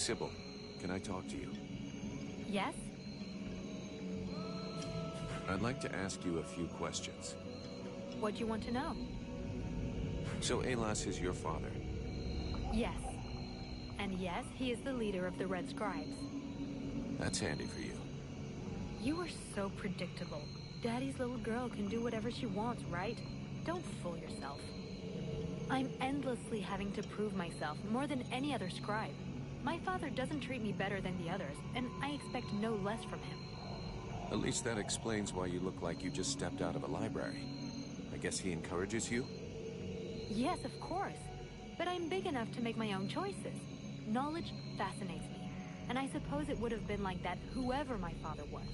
Sybil, can I talk to you? Yes? I'd like to ask you a few questions. What do you want to know? So Alas is your father? Yes. And yes, he is the leader of the Red Scribes. That's handy for you. You are so predictable. Daddy's little girl can do whatever she wants, right? Don't fool yourself. I'm endlessly having to prove myself more than any other scribe. My father doesn't treat me better than the others, and I expect no less from him. At least that explains why you look like you just stepped out of a library. I guess he encourages you? Yes, of course. But I'm big enough to make my own choices. Knowledge fascinates me, and I suppose it would have been like that whoever my father was.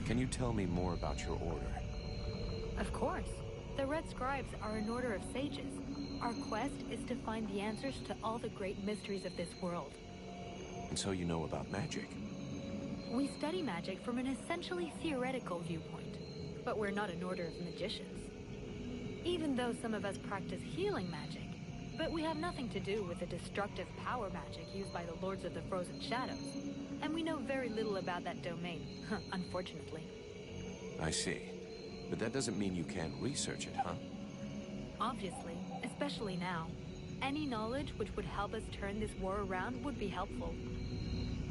Can you tell me more about your order? Of course. The Red Scribes are an order of sages. Our quest is to find the answers to all the great mysteries of this world. And so you know about magic? We study magic from an essentially theoretical viewpoint, but we're not an order of magicians. Even though some of us practice healing magic, but we have nothing to do with the destructive power magic used by the Lords of the Frozen Shadows, and we know very little about that domain, unfortunately. I see. But that doesn't mean you can't research it, huh? Obviously, especially now. Any knowledge which would help us turn this war around would be helpful.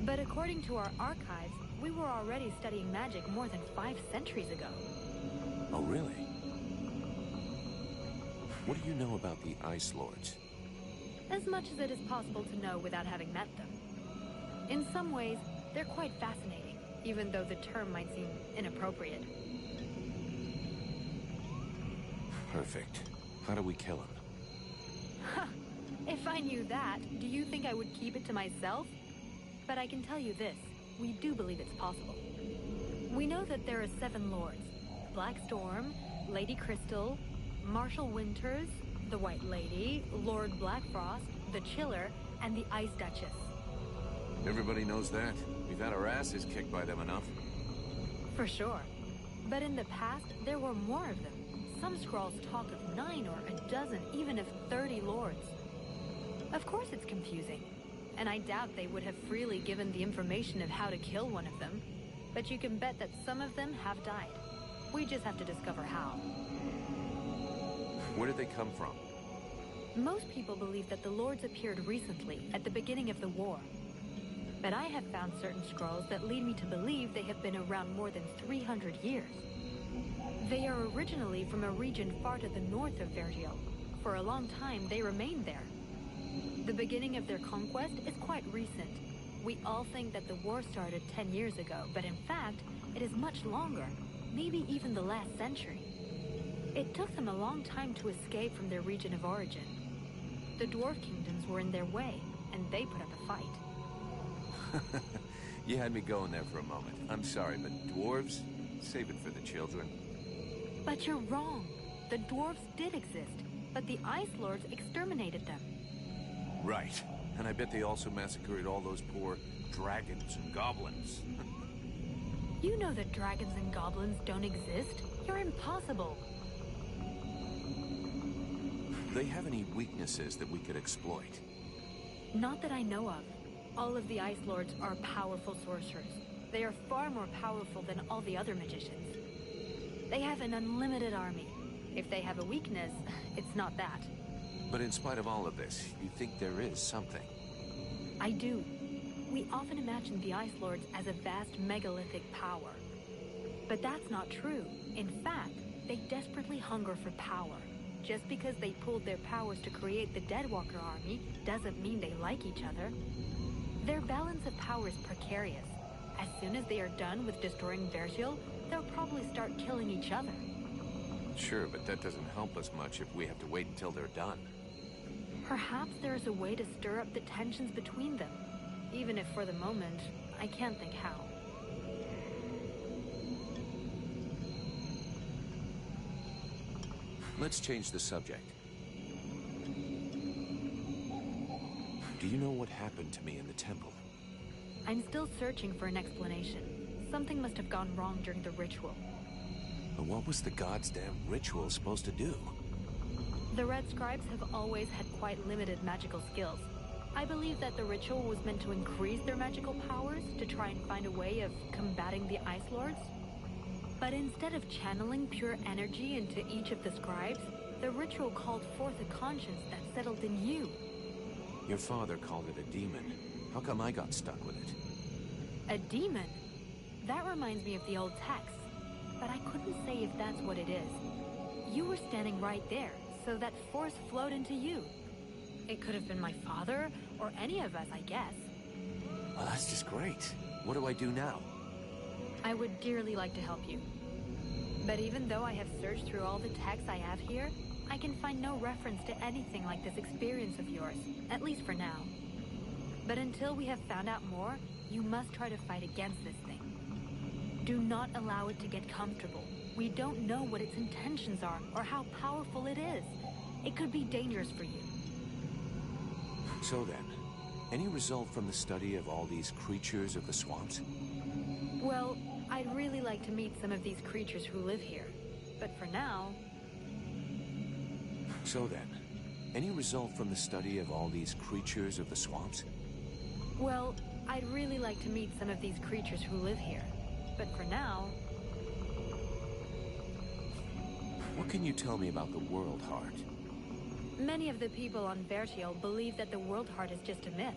But according to our archives, we were already studying magic more than 5 centuries ago. Oh, really? What do you know about the Ice Lords? As much as it is possible to know without having met them. In some ways, they're quite fascinating, even though the term might seem inappropriate. Perfect. How do we kill him? Huh. If I knew that, do you think I would keep it to myself? But I can tell you this, we do believe it's possible. We know that there are 7 lords. Black Storm, Lady Crystal, Marshal Winters, the White Lady, Lord Blackfrost, the Chiller, and the Ice Duchess. Everybody knows that. We've had our asses kicked by them enough. For sure. But in the past, there were more of them. Some scrolls talk of 9 or a dozen, even of 30 lords. Of course it's confusing. And I doubt they would have freely given the information of how to kill one of them. But you can bet that some of them have died. We just have to discover how. Where did they come from? Most people believe that the lords appeared recently, at the beginning of the war. But I have found certain scrolls that lead me to believe they have been around more than 300 years. They are originally from a region far to the north of Vergil. For a long time, they remained there. The beginning of their conquest is quite recent. We all think that the war started 10 years ago, but in fact, it is much longer, maybe even the last century. It took them a long time to escape from their region of origin. The dwarf kingdoms were in their way, and they put up a fight. You had me going there for a moment. I'm sorry, but dwarves? Save it for the children. But you're wrong. The dwarves did exist, but the Ice Lords exterminated them. Right. And I bet they also massacred all those poor dragons and goblins. You know that dragons and goblins don't exist. You're impossible. Do they have any weaknesses that we could exploit? Not that I know of. All of the Ice Lords are powerful sorcerers. They are far more powerful than all the other magicians. They have an unlimited army. If they have a weakness, it's not that. But in spite of all of this, you think there is something? I do. We often imagine the Ice Lords as a vast megalithic power. But that's not true. In fact, they desperately hunger for power. Just because they pooled their powers to create the Deadwalker army doesn't mean they like each other. Their balance of power is precarious. As soon as they are done with destroying Vergil, they'll probably start killing each other. Sure, but that doesn't help us much if we have to wait until they're done. Perhaps there is a way to stir up the tensions between them. Even if for the moment, I can't think how. Let's change the subject. Do you know what happened to me in the temple? I'm still searching for an explanation. Something must have gone wrong during the ritual. But what was the god's damn ritual supposed to do? The Red Scribes have always had quite limited magical skills. I believe that the ritual was meant to increase their magical powers to try and find a way of combating the Ice Lords. But instead of channeling pure energy into each of the scribes, the ritual called forth a conscience that settled in you. Your father called it a demon. How come I got stuck with it? A demon? That reminds me of the old text, but I couldn't say if that's what it is. You were standing right there, so that force flowed into you. It could have been my father, or any of us, I guess. Well, that's just great. What do I do now? I would dearly like to help you. But even though I have searched through all the texts I have here, I can find no reference to anything like this experience of yours, at least for now. But until we have found out more, you must try to fight against this thing. Do not allow it to get comfortable. We don't know what its intentions are, or how powerful it is. It could be dangerous for you. So then, any result from the study of all these creatures of the swamps? Well, I'd really like to meet some of these creatures who live here. But for now... So then, any result from the study of all these creatures of the swamps? Well, I'd really like to meet some of these creatures who live here. But for now... What can you tell me about the World Heart? Many of the people on Vertiel believe that the World Heart is just a myth.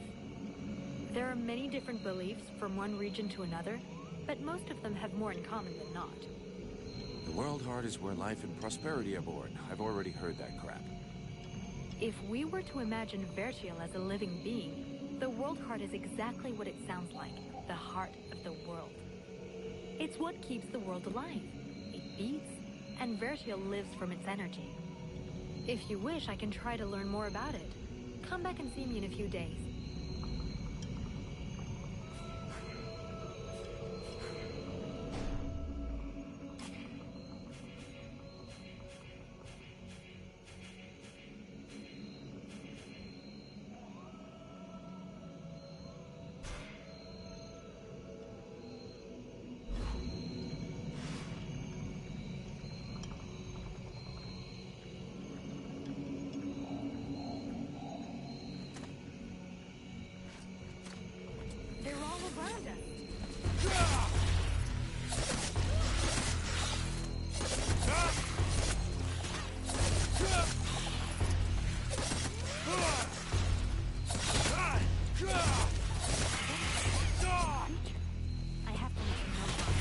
There are many different beliefs from one region to another, but most of them have more in common than not. The World Heart is where life and prosperity are born. I've already heard that crap. If we were to imagine Vertiel as a living being, the World Heart is exactly what it sounds like, the heart of the world. It's what keeps the world alive. It beats, and Vertiel lives from its energy. If you wish, I can try to learn more about it. Come back and see me in a few days. They're all around us. I have to let you know why.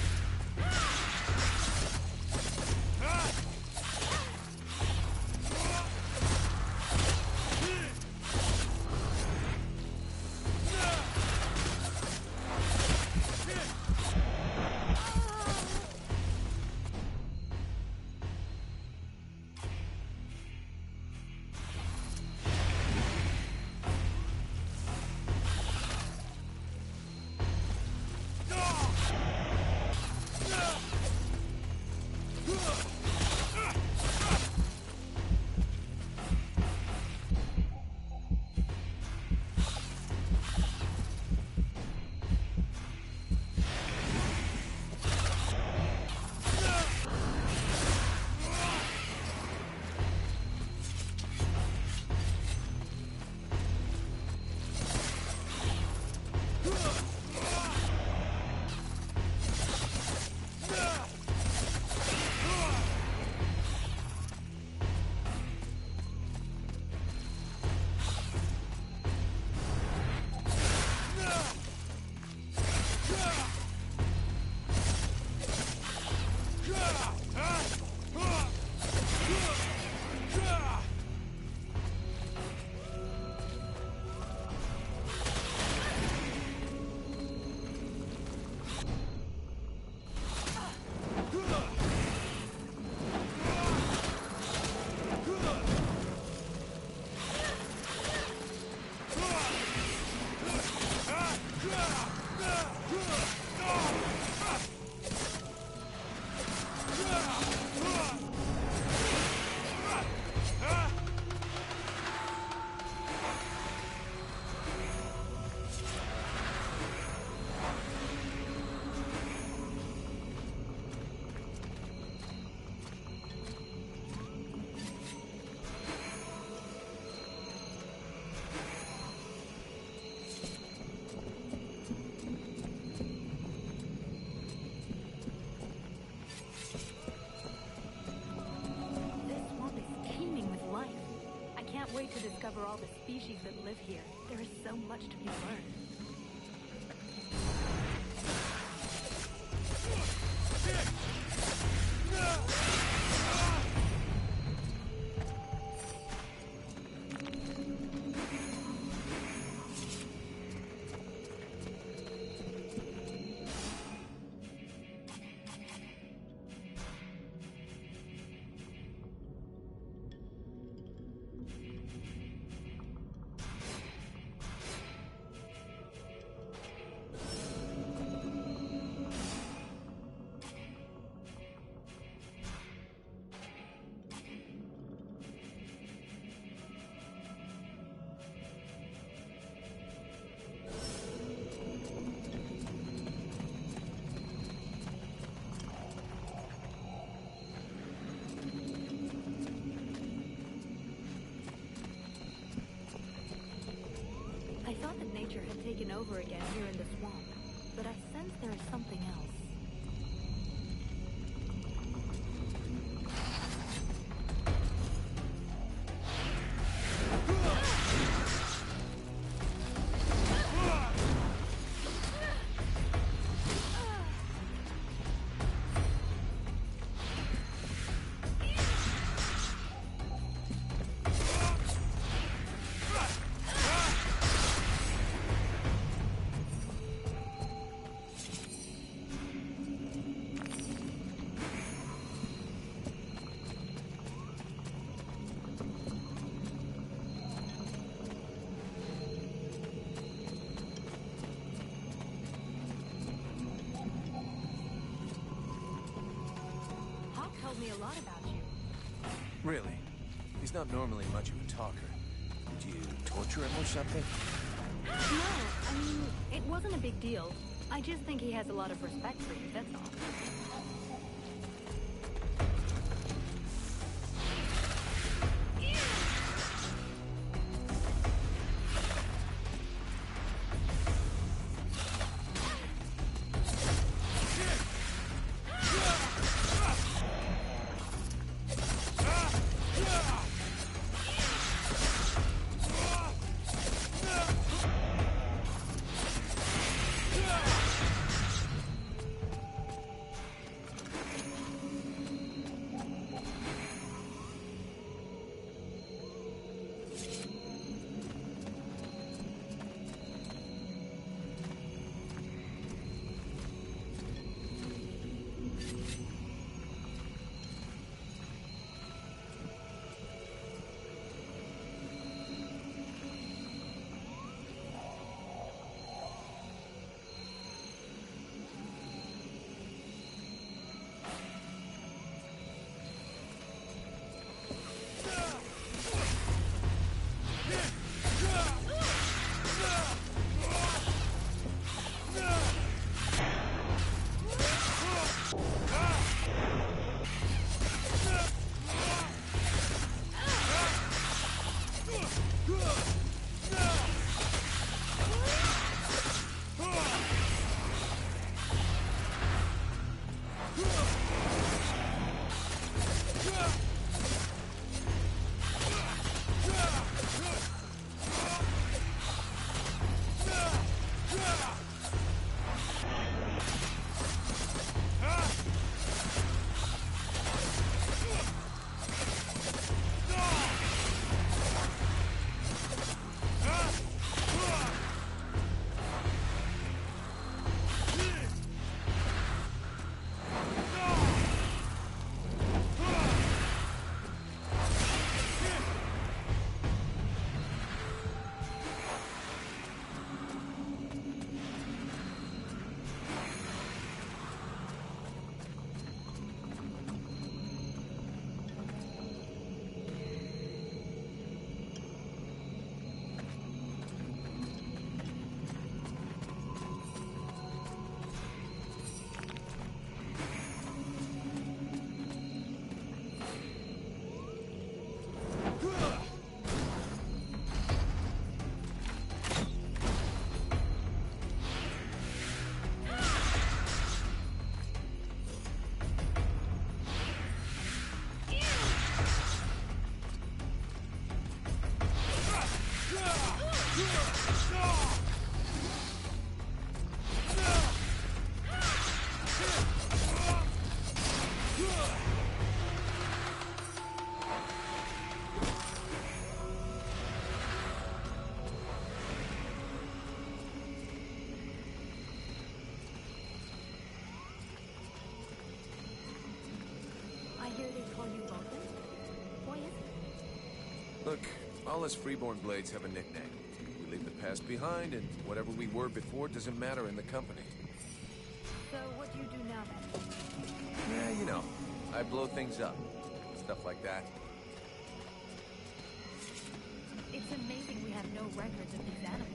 over all the species that live here. There is so much to be learned. I thought that nature had taken over again here in the swamp, but I sense there is something else. Told me a lot about you. Really? He's not normally much of a talker. Did you torture him or something? No, I mean, it wasn't a big deal. I just think he has a lot of respect for you, that's all. I hear they call you Vulcan? Why is it? Look, all us freeborn blades have a nickname. We leave the past behind, and whatever we were before doesn't matter in the company. So what do you do now then? Yeah, you know, I blow things up. Stuff like that. It's amazing we have no records of these animals.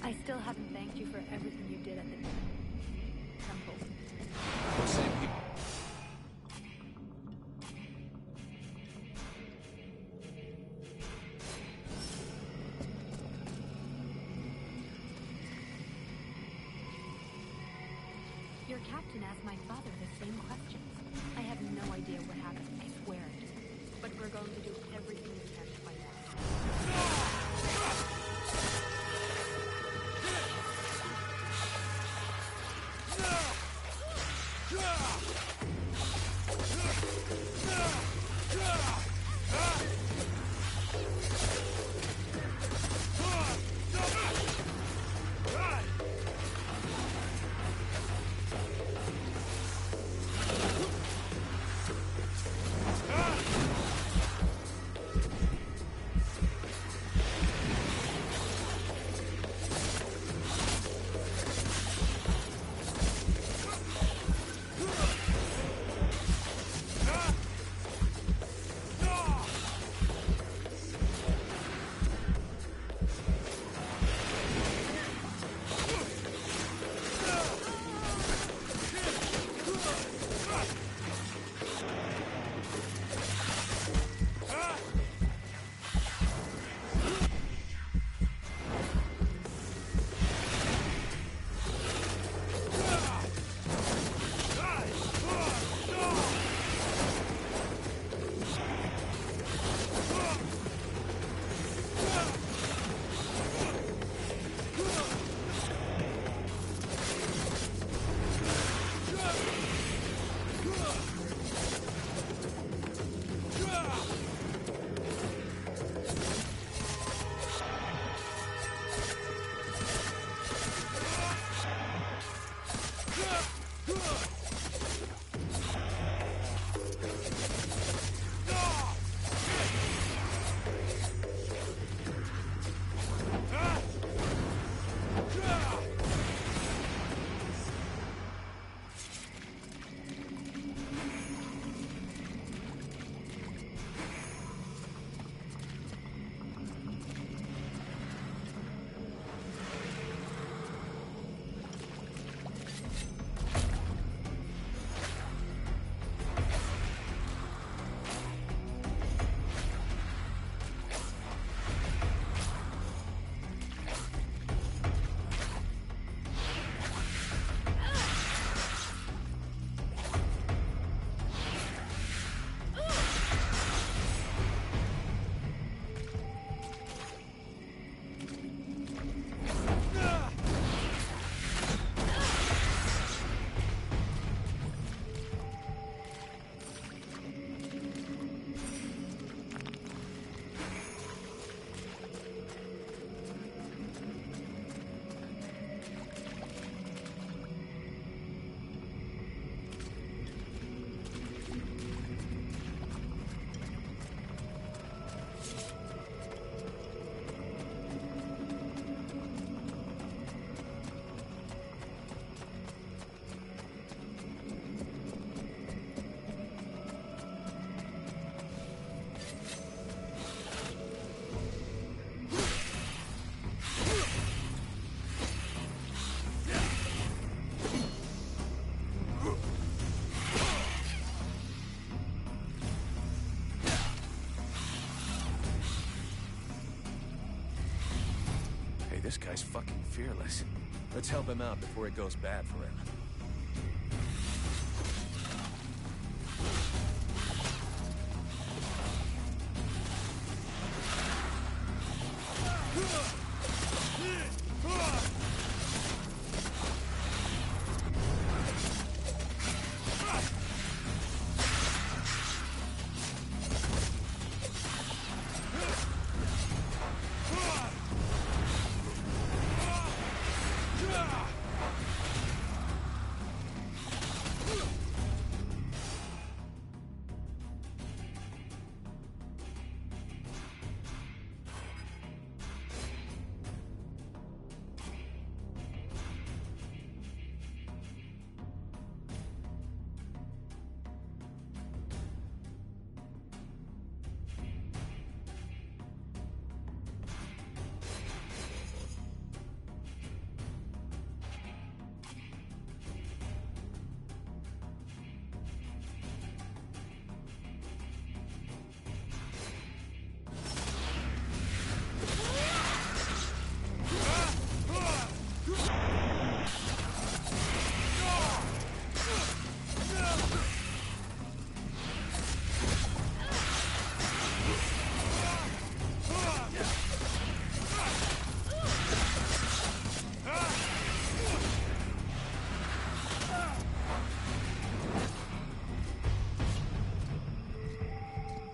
I still haven't thanked you for everything you did at the temple. Those same people. Your captain asked my father the same questions. I have no idea what happened, I swear it. But we're going to do everything we can to find out. this guy's fucking fearless. Let's help him out before it goes bad for him.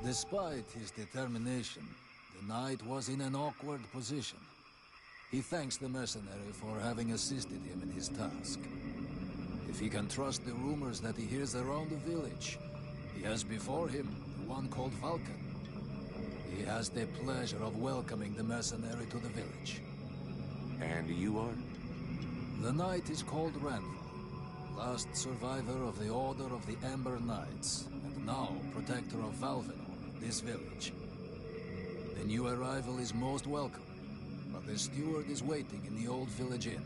Despite his determination, the knight was in an awkward position. He thanks the mercenary for having assisted him in his task. If he can trust the rumors that he hears around the village, he has before him the one called Vulcan. He has the pleasure of welcoming the mercenary to the village. And you are? The knight is called Randall, last survivor of the Order of the Ember Knights, and now protector of Valvenor, this village. The new arrival is most welcome, but the steward is waiting in the old village inn.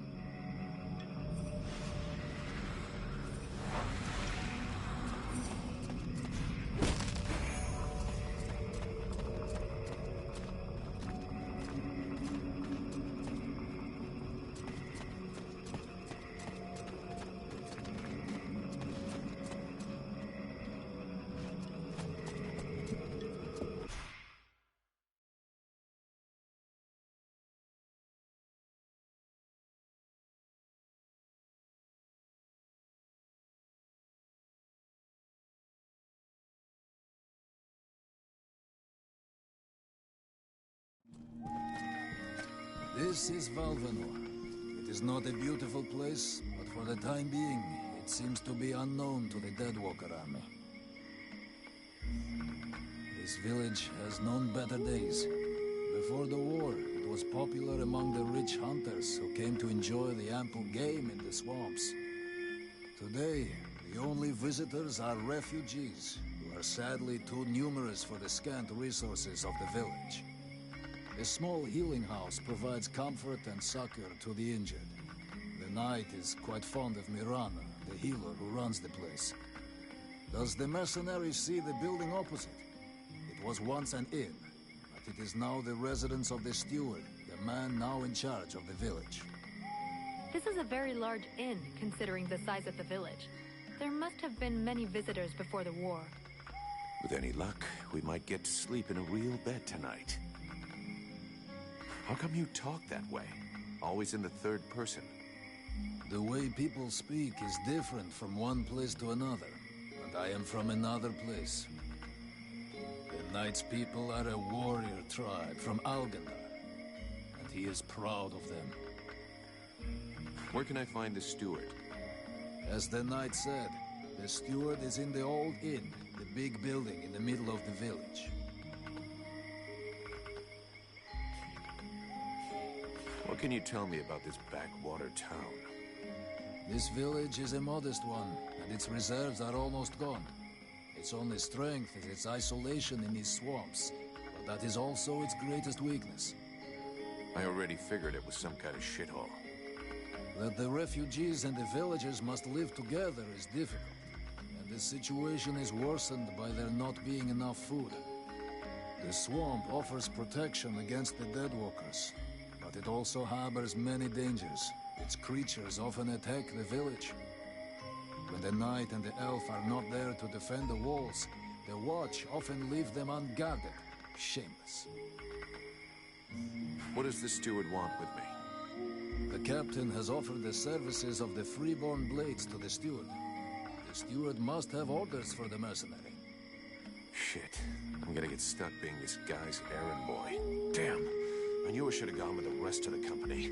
This is Valvenor. It is not a beautiful place, but for the time being, it seems to be unknown to the Deadwalker army. This village has known better days. Before the war, it was popular among the rich hunters who came to enjoy the ample game in the swamps. Today, the only visitors are refugees, who are sadly too numerous for the scant resources of the village. A small healing house provides comfort and succor to the injured. The knight is quite fond of Mirana, the healer who runs the place. Does the mercenary see the building opposite? It was once an inn, but it is now the residence of the steward, the man now in charge of the village. This is a very large inn, considering the size of the village. There must have been many visitors before the war. With any luck, we might get to sleep in a real bed tonight. How come you talk that way? Always in the third person. The way people speak is different from one place to another, and I am from another place. The knight's people are a warrior tribe from Algandar, and he is proud of them. Where can I find the steward? As the knight said, the steward is in the old inn, the big building in the middle of the village. What can you tell me about this backwater town? This village is a modest one, and its reserves are almost gone. Its only strength is its isolation in these swamps, but that is also its greatest weakness. I already figured it was some kind of shithole. That the refugees and the villagers must live together is difficult, and the situation is worsened by there not being enough food. The swamp offers protection against the Deadwalkers, but but it also harbors many dangers. Its creatures often attack the village. When the knight and the elf are not there to defend the walls, the watch often leave them unguarded. Shameless. What does the steward want with me? The captain has offered the services of the freeborn blades to the steward. The steward must have orders for the mercenary. Shit. I'm gonna get stuck being this guy's errand boy. Damn. I knew I should have gone with the rest of the company.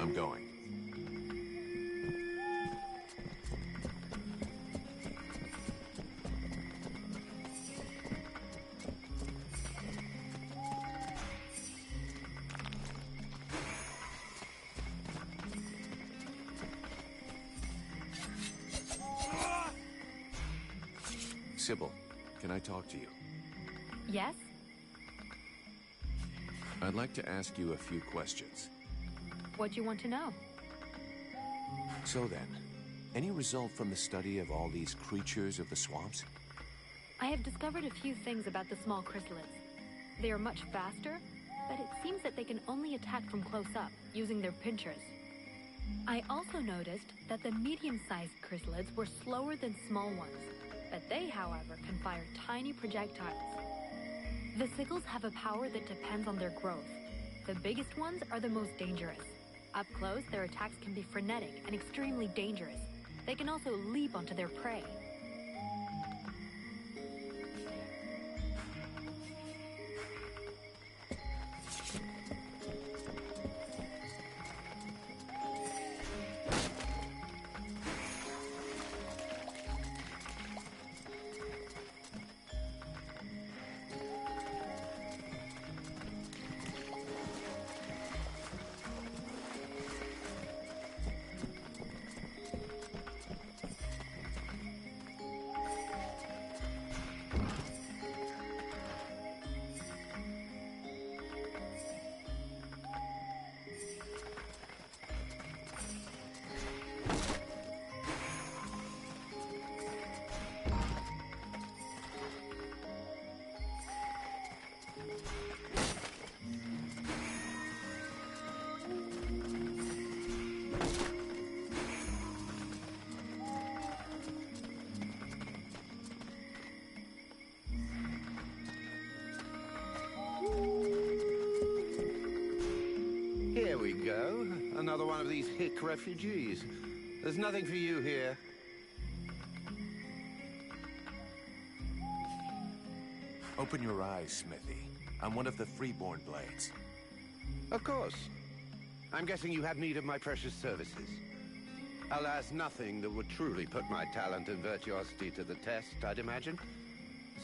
I'm going. Sybil, can I talk to you? Yes? I'd like to ask you a few questions. What do you want to know? So then, any result from the study of all these creatures of the swamps? I have discovered a few things about the small chrysalids. They are much faster, but it seems that they can only attack from close up, using their pinchers. I also noticed that the medium-sized chrysalids were slower than small ones, but they, however, can fire tiny projectiles. The sickles have a power that depends on their growth. The biggest ones are the most dangerous. Up close, their attacks can be frenetic and extremely dangerous. They can also leap onto their prey. Here we go. Another one of these hick refugees. There's nothing for you here. Open your eyes, Smithy. I'm one of the freeborn blades. Of course. I'm guessing you have need of my precious services. Alas, nothing that would truly put my talent and virtuosity to the test, I'd imagine.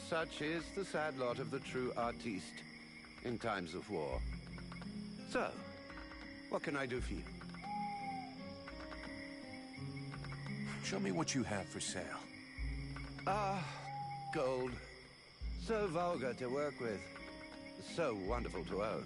Such is the sad lot of the true artiste in times of war. So, what can I do for you? Show me what you have for sale. Ah, gold. So vulgar to work with. So wonderful to own.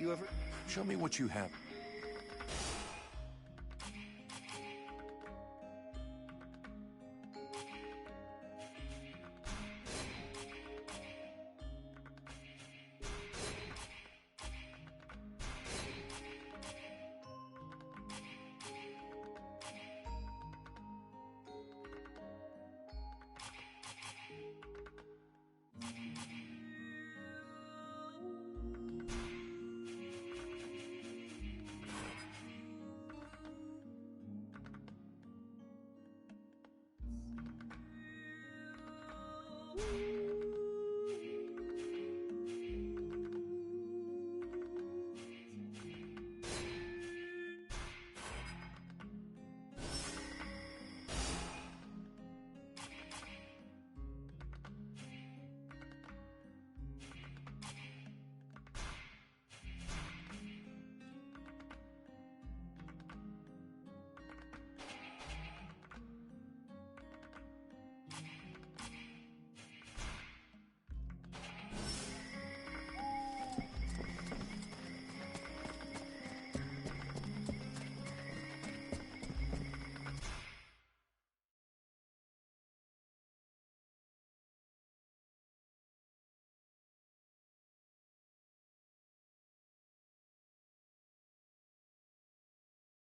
you ever... Show me what you have.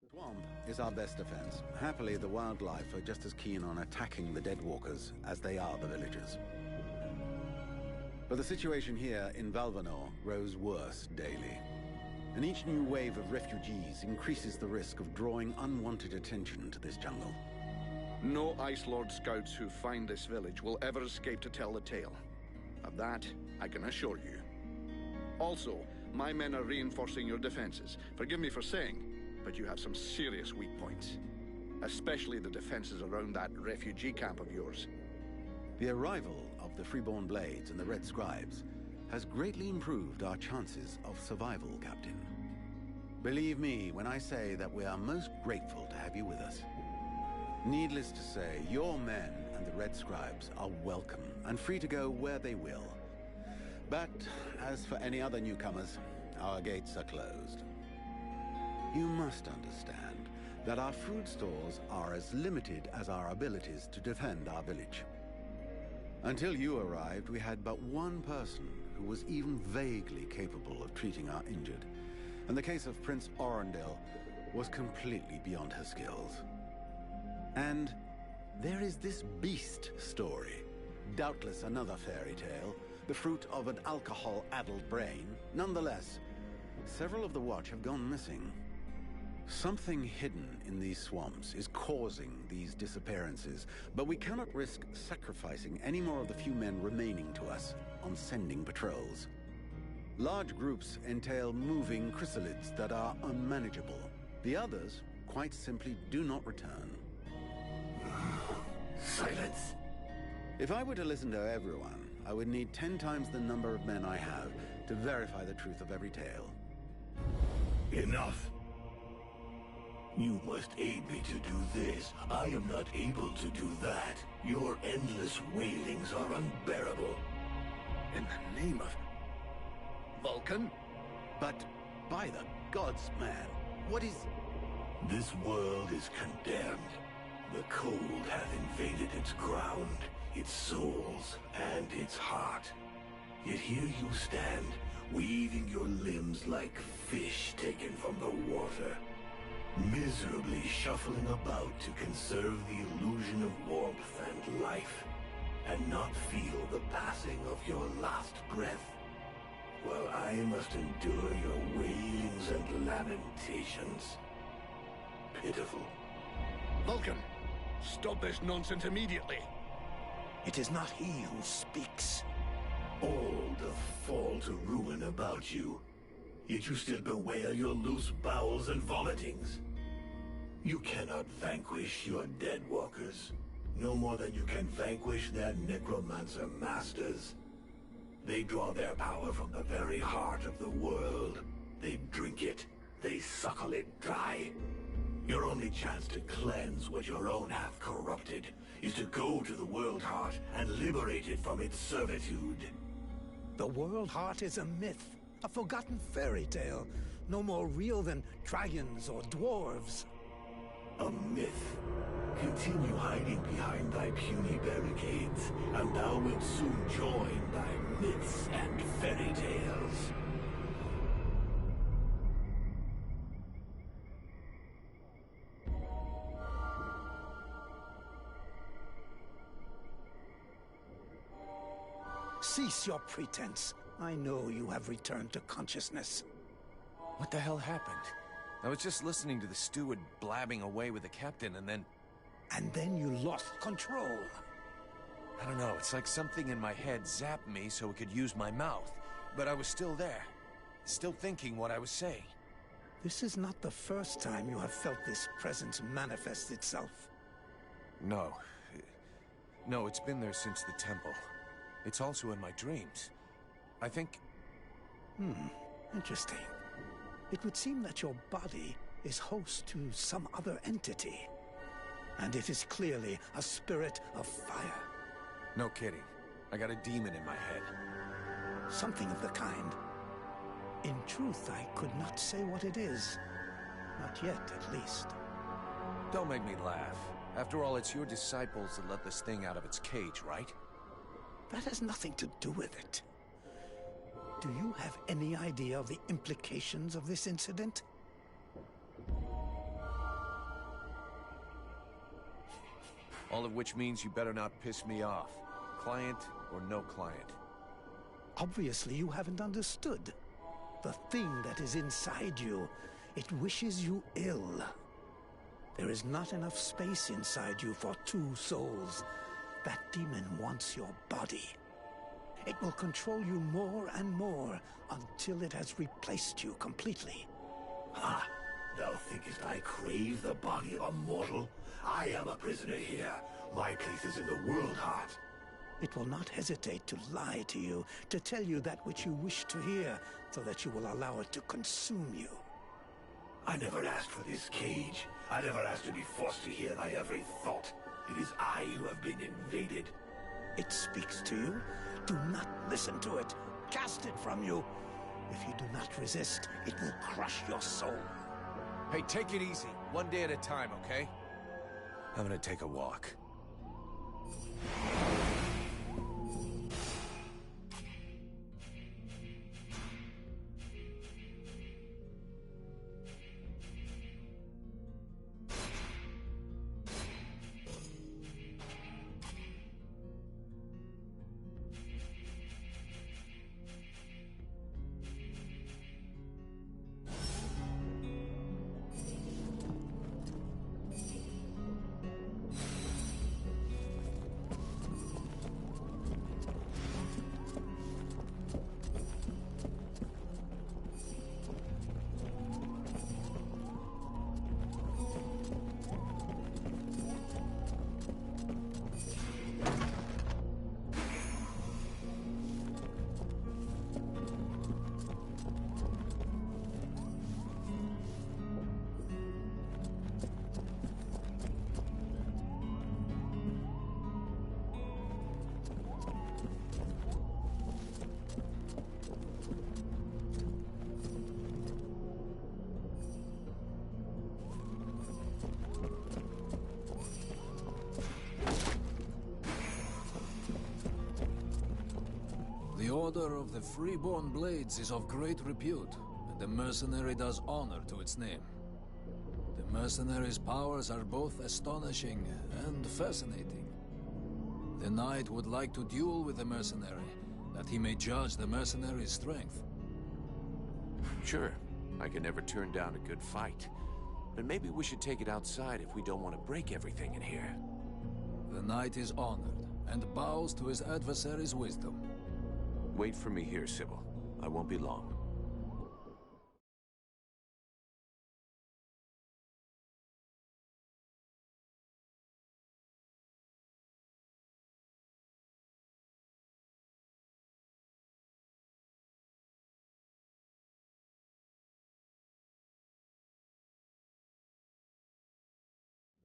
The swamp is our best defense. Happily, the wildlife are just as keen on attacking the deadwalkers as they are the villagers. But the situation here in Valvanor grows worse daily. And each new wave of refugees increases the risk of drawing unwanted attention to this jungle. No Ice Lord scouts who find this village will ever escape to tell the tale. Of that, I can assure you. Also, my men are reinforcing your defenses. Forgive me for saying, but you have some serious weak points. Especially the defenses around that refugee camp of yours. The arrival of the Freeborn Blades and the Red Scribes has greatly improved our chances of survival, Captain. Believe me when I say that we are most grateful to have you with us. Needless to say, your men and the Red Scribes are welcome and free to go where they will. But as for any other newcomers, our gates are closed. You must understand that our food stores are as limited as our abilities to defend our village. Until you arrived, we had but one person who was even vaguely capable of treating our injured, and the case of Prince Orendil was completely beyond her skills. And there is this beast story, doubtless another fairy tale, the fruit of an alcohol-addled brain. Nonetheless, several of the Watch have gone missing. Something hidden in these swamps is causing these disappearances, but we cannot risk sacrificing any more of the few men remaining to us on sending patrols. Large groups entail moving chrysalids that are unmanageable. The others quite simply do not return. Silence! If I were to listen to everyone, I would need 10 times the number of men I have to verify the truth of every tale. Enough! You must aid me to do this. I am not able to do that. Your endless wailings are unbearable. In the name of... Vulcan? But, by the gods, man, what is... This world is condemned. The cold hath invaded its ground, its souls, and its heart. Yet here you stand, weaving your limbs like fish taken from the water. Miserably shuffling about to conserve the illusion of warmth and life, and not feel the passing of your last breath, while I must endure your wailings and lamentations. Pitiful. Vulcan, stop this nonsense immediately. It is not he who speaks. All doth fall to ruin about you. Yet you still bewail your loose bowels and vomitings. You cannot vanquish your dead walkers, no more than you can vanquish their necromancer masters. They draw their power from the very heart of the world. They drink it, they suckle it dry. Your only chance to cleanse what your own hath corrupted is to go to the World Heart and liberate it from its servitude. The World Heart is a myth. A forgotten fairy tale, no more real than dragons or dwarves. A myth. Continue hiding behind thy puny barricades, and thou wilt soon join thy myths and fairy tales. Cease your pretense. I know you have returned to consciousness. What the hell happened? I was just listening to the steward blabbing away with the captain, and then... And then you lost control. I don't know, it's like something in my head zapped me so it could use my mouth. But I was still there. Still thinking what I was saying. This is not the first time you have felt this presence manifest itself. No. No, it's been there since the temple. It's also in my dreams. I think... Interesting. It would seem that your body is host to some other entity. And it is clearly a spirit of fire. No kidding. I got a demon in my head. Something of the kind. In truth, I could not say what it is. Not yet, at least. Don't make me laugh. After all, it's your disciples that let this thing out of its cage, right? That has nothing to do with it. Do you have any idea of the implications of this incident? All of which means you better not piss me off. Client or no client. Obviously, you haven't understood. The thing that is inside you, it wishes you ill. There is not enough space inside you for two souls. That demon wants your body. It will control you more and more until it has replaced you completely. Ha! Thou thinkest I crave the body of a mortal? I am a prisoner here. My place is in the world heart. It will not hesitate to lie to you, to tell you that which you wish to hear, so that you will allow it to consume you. I never asked for this cage. I never asked to be forced to hear thy every thought. It is I who have been invaded. It speaks to you. Do not listen to it. Cast it from you. If you do not resist, it will crush your soul. Hey, take it easy. One day at a time, okay? I'm gonna take a walk. The Order of the Freeborn Blades is of great repute, and the mercenary does honor to its name. The mercenary's powers are both astonishing and fascinating. The knight would like to duel with the mercenary, that he may judge the mercenary's strength. Sure. I can never turn down a good fight. But maybe we should take it outside if we don't want to break everything in here. The knight is honored, and bows to his adversary's wisdom. Wait for me here, Sybil. I won't be long.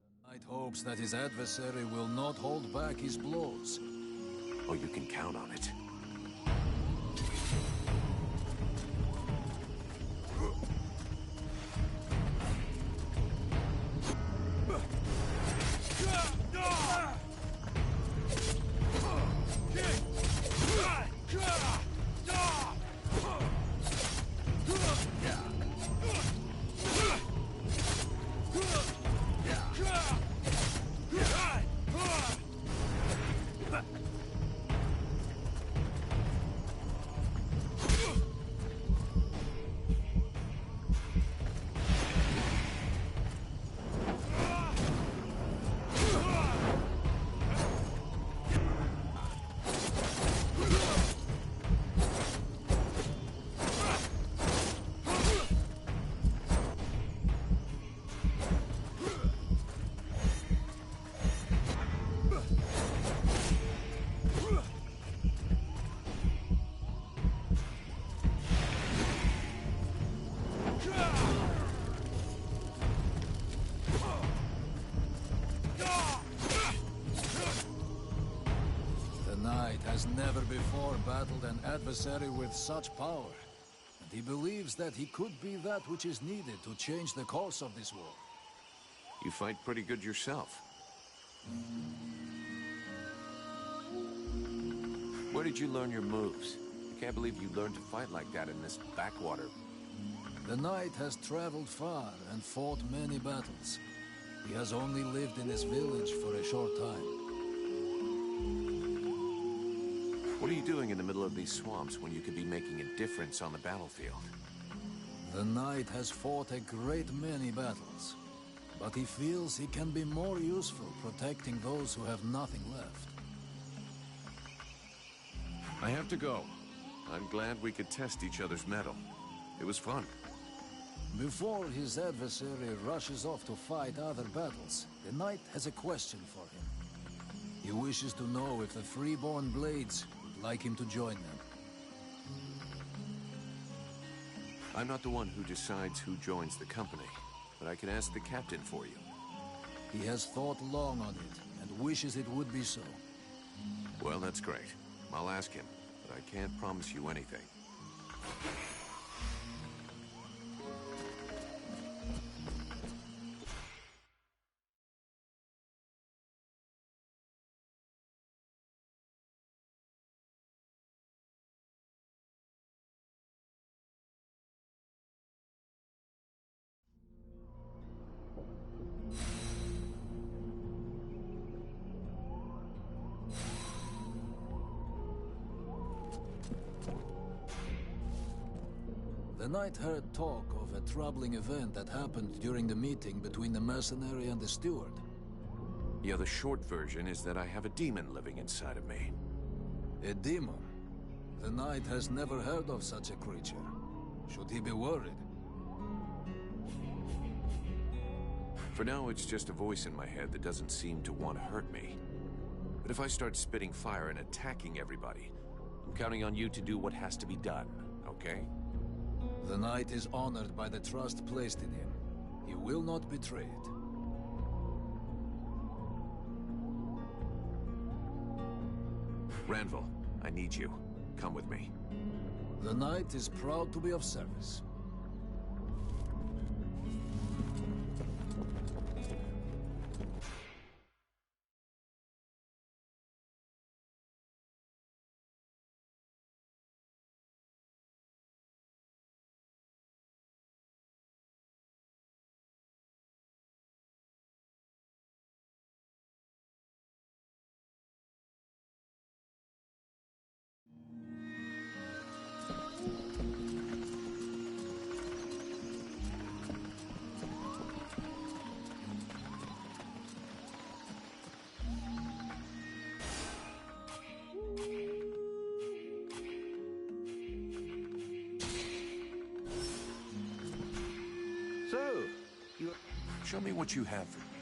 The knight hopes that his adversary will not hold back his blows. Oh, you can count on it. has never before battled an adversary with such power, and he believes that he could be that which is needed to change the course of this war. You fight pretty good yourself. Where did you learn your moves? I can't believe you learned to fight like that in this backwater. The knight has traveled far and fought many battles. He has only lived in this village for a short time. What are you doing in the middle of these swamps when you could be making a difference on the battlefield? The knight has fought a great many battles, but he feels he can be more useful protecting those who have nothing left. I have to go. I'm glad we could test each other's mettle. It was fun. Before his adversary rushes off to fight other battles, the knight has a question for him. He wishes to know if the freeborn Blades would like him to join them. I'm not the one who decides who joins the company, but I can ask the captain for you. He has thought long on it, and wishes it would be so. Well, that's great. I'll ask him, but I can't promise you anything. The knight heard talk of a troubling event that happened during the meeting between the mercenary and the steward. Yeah, the short version is that I have a demon living inside of me. A demon? The knight has never heard of such a creature. Should he be worried? For now, it's just a voice in my head that doesn't seem to want to hurt me. But if I start spitting fire and attacking everybody, I'm counting on you to do what has to be done, okay? The knight is honored by the trust placed in him. He will not betray it. Ranville, I need you. Come with me. The knight is proud to be of service. So, Show me what you have for me.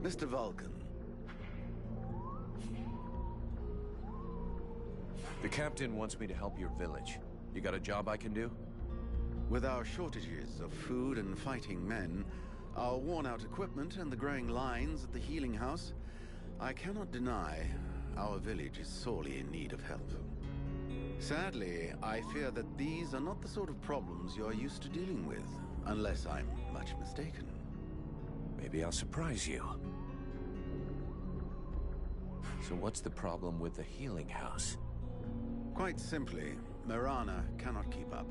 Mr. Vulcan. The captain wants me to help your village. You got a job I can do? With our shortages of food and fighting men, our worn-out equipment and the growing lines at the healing house, I cannot deny our village is sorely in need of help. Sadly, I fear that these are not the sort of problems you're used to dealing with, unless I'm much mistaken. Maybe I'll surprise you. So what's the problem with the healing house? Quite simply, Mirana cannot keep up.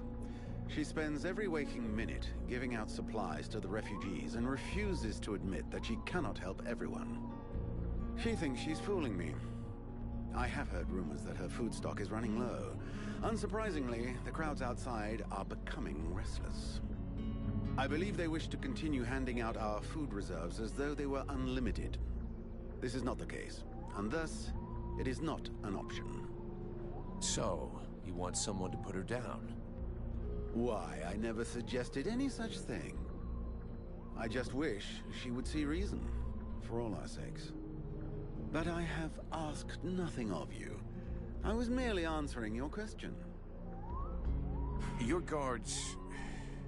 She spends every waking minute giving out supplies to the refugees and refuses to admit that she cannot help everyone. She thinks she's fooling me. I have heard rumors that her food stock is running low. Unsurprisingly, the crowds outside are becoming restless. I believe they wish to continue handing out our food reserves as though they were unlimited. This is not the case, and thus, it is not an option. So, you want someone to put her down? Why, I never suggested any such thing. I just wish she would see reason, for all our sakes. But I have asked nothing of you. I was merely answering your question. Your guards...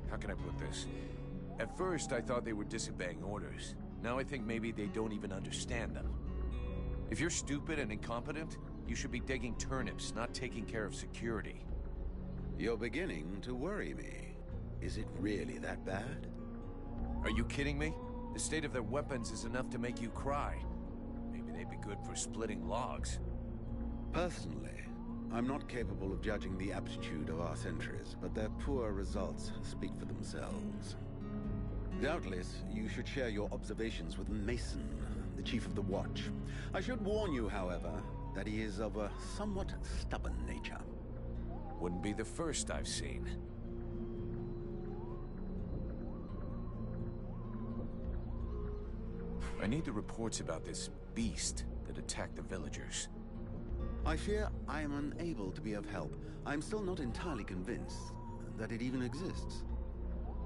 How can I put this? At first, I thought they were disobeying orders. Now I think maybe they don't even understand them. If you're stupid and incompetent, you should be digging turnips, not taking care of security. You're beginning to worry me. Is it really that bad? Are you kidding me? The state of their weapons is enough to make you cry. Maybe they'd be good for splitting logs. Personally, I'm not capable of judging the aptitude of our sentries, but their poor results speak for themselves. Doubtless, you should share your observations with Mason, the chief of the watch. I should warn you, however, that he is of a somewhat stubborn nature. Wouldn't be the first I've seen. I need the reports about this beast that attacked the villagers. I fear I am unable to be of help. I'm still not entirely convinced that it even exists.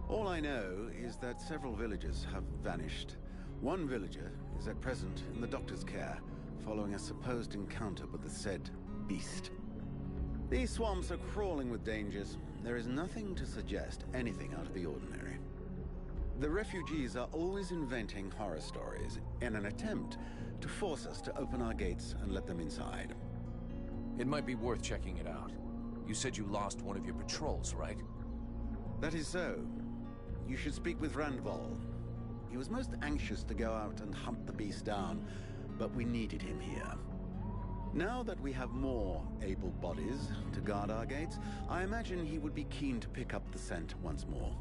All I know is that several villagers have vanished. One villager is at present in the doctor's care, following a supposed encounter with the said beast. These swamps are crawling with dangers. There is nothing to suggest anything out of the ordinary. The refugees are always inventing horror stories in an attempt to force us to open our gates and let them inside. It might be worth checking it out. You said you lost one of your patrols, right? That is so. You should speak with Randval. He was most anxious to go out and hunt the beast down, but we needed him here. Now that we have more able bodies to guard our gates, I imagine he would be keen to pick up the scent once more.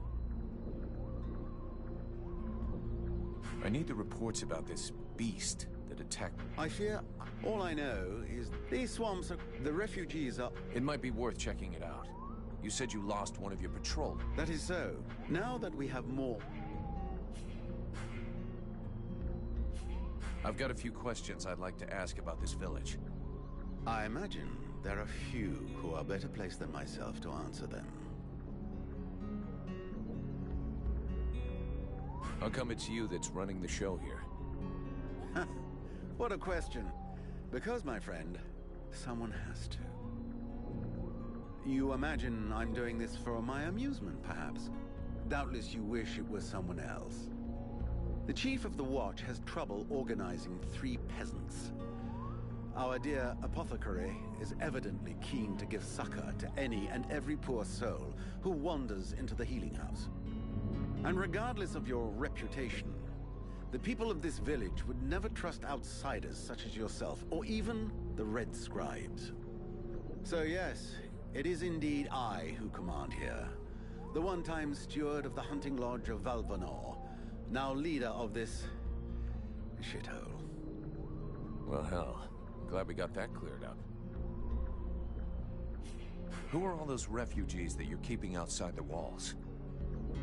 I need the reports about this beast that attacked... I fear all I know is these swamps are... The refugees are... It might be worth checking it out. You said you lost one of your patrol. That is so. Now that we have more... I've got a few questions I'd like to ask about this village. I imagine there are few who are better placed than myself to answer them. How come it's you that's running the show here? What a question. Because, my friend, someone has to. You imagine I'm doing this for my amusement, perhaps? Doubtless you wish it was someone else. The chief of the watch has trouble organizing 3 peasants. Our dear apothecary is evidently keen to give succor to any and every poor soul who wanders into the healing house. And regardless of your reputation, the people of this village would never trust outsiders such as yourself, or even the Red Scribes. So yes, it is indeed I who command here. The one-time steward of the hunting lodge of Valvanor, now leader of this... shithole. Well, hell. Glad we got that cleared up. Who are all those refugees that you're keeping outside the walls?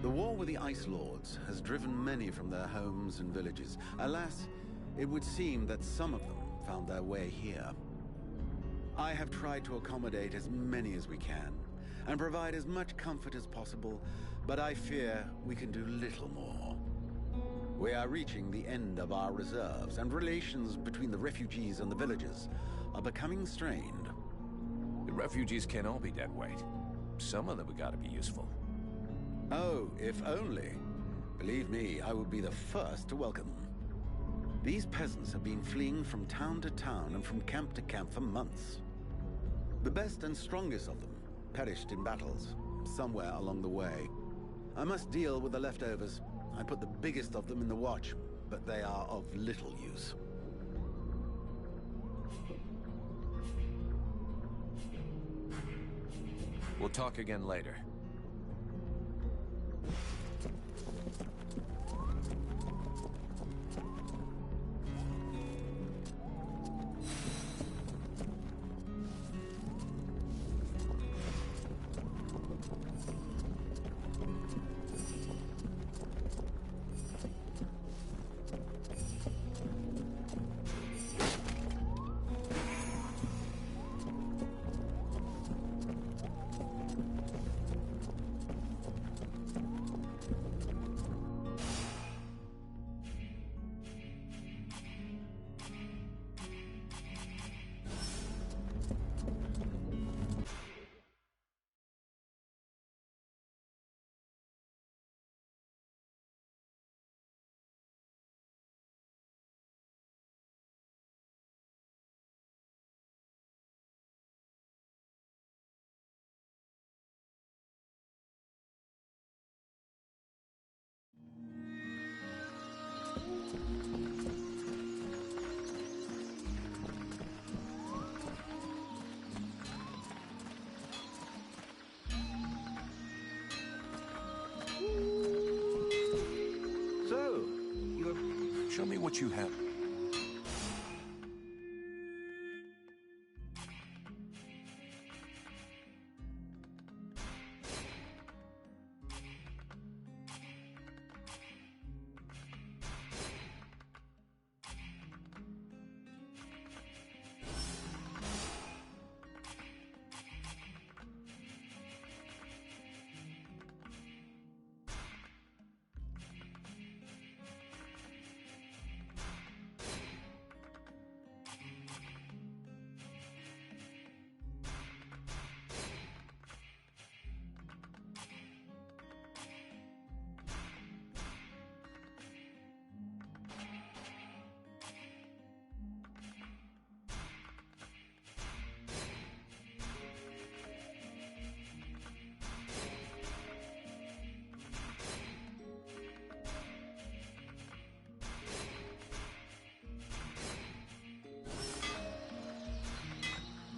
The war with the Ice Lords has driven many from their homes and villages. Alas, it would seem that some of them found their way here. I have tried to accommodate as many as we can, and provide as much comfort as possible, but I fear we can do little more. We are reaching the end of our reserves, and relations between the refugees and the villagers are becoming strained. The refugees can't all be dead weight. Some of them have got to be useful. Oh, if only. Believe me, I would be the first to welcome them. These peasants have been fleeing from town to town and from camp to camp for months. The best and strongest of them perished in battles, somewhere along the way. I must deal with the leftovers. I put the biggest of them in the watch, but they are of little use. We'll talk again later. So, you're... Show me what you have.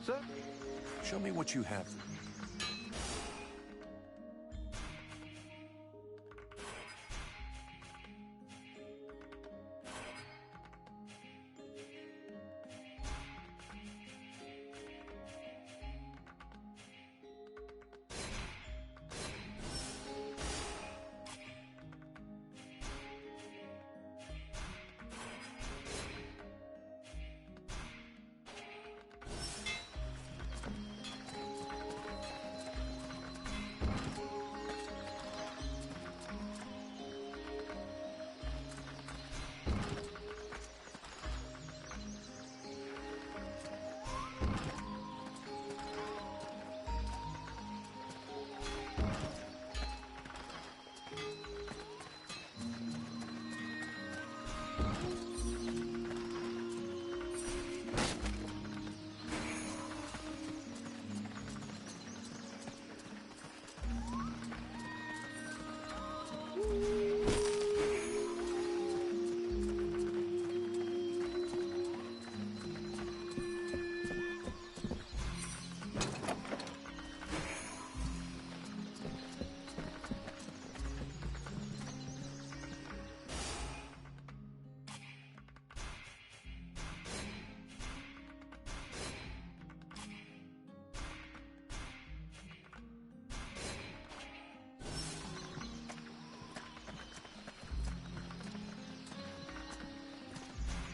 Sir? Show me what you have.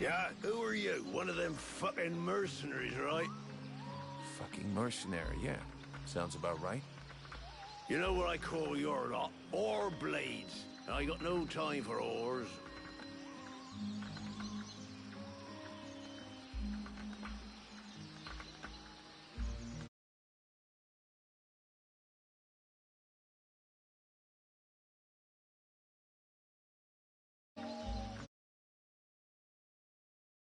Yeah, who are you? One of them fucking mercenaries, right? Fucking mercenary, yeah. Sounds about right. You know what I call your lot? Ore blades. I got no time for ores.